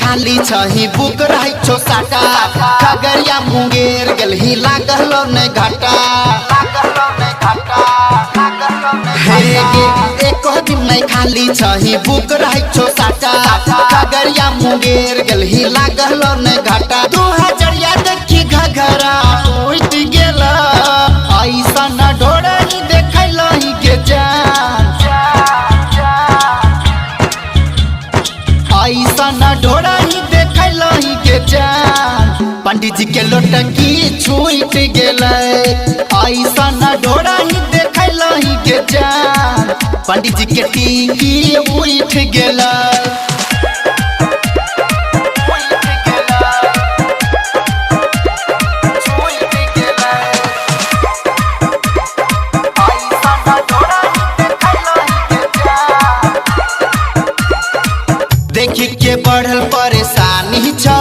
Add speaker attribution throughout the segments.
Speaker 1: खाली छही बुक रही छो साटा खगड़िया मुंगेर गेल ही लागल ने घाटा हे गे एको दिन नहीं खाली छही बुक रही छो साटा खगड़िया मुंगेर गेल ही लागल ने घाटा 2000 देखी घघरा उठ गेला ऐसा न ढोड़नी देखल ही के जान ऐसा न ढोड़नी देखल ही के जान पंडित जी के लोटकी छूट गेलै ऐसा न ढोड़नी देखल ही के जान पंडित जी के टीकी उठ गेलै देखी के बढ़ल परेशानी छो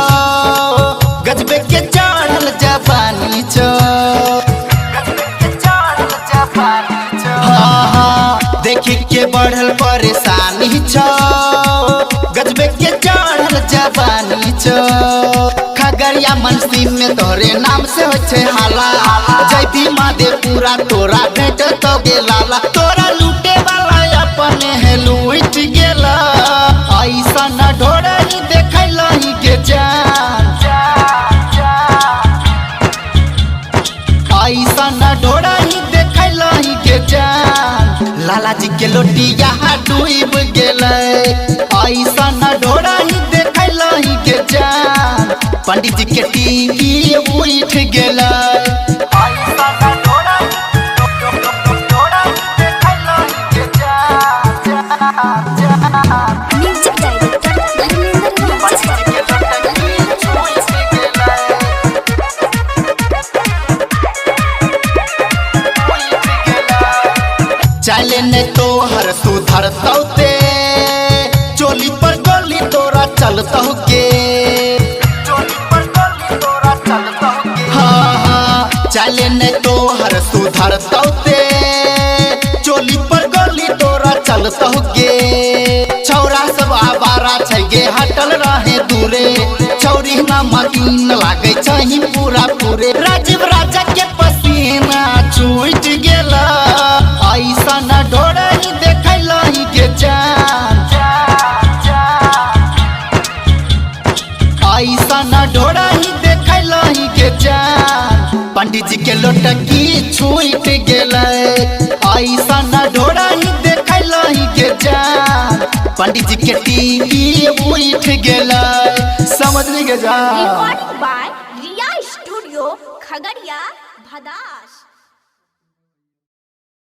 Speaker 1: गजबे के चढ़ल जवानी छो हाँ देखी के बढ़ल परेशानी छो गजबे के चढ़ल जवानी छो खगड़िया मनसी में तोरे नाम से हो छे हाला जयती माधेपुरा तोरा भेट तो गेला तोरा लूटे वाला अपने है लूट गेला ऐसा न ढोड़नी देखल ही के जान ऐसा न ढोड़नी देखल ही के जान लाला जी के लोटिया डूब गेलै ऐसा न ढोड़नी देखल ही के जान पंडित जी के टीकी उठ गेलै चले ने तोहर सुधर तौते चोली पर गोली तोरा चलता के हाँ हाँ चले ने तोहर सुधर तौते चोली पर गोली तोरा चलता के छौरा सब आवारा छै गे हटल रहे दूरे छौरी ना मकीन लागे छही पूरा पूरे राजीव राजा के पसीना छूट गेला ऐसा न ढोड़नी देखल ही के जान ऐसा न ढोड़नी देखल ही के जान पंडित जी के लोटकी छूट गेलै ऐसा न ढोड़नी देखल ही के जान पंडित जी के टीवी उठ गेलै समझ नहीं के जान।
Speaker 2: Recording by Riya studio Khagaria Bhadas.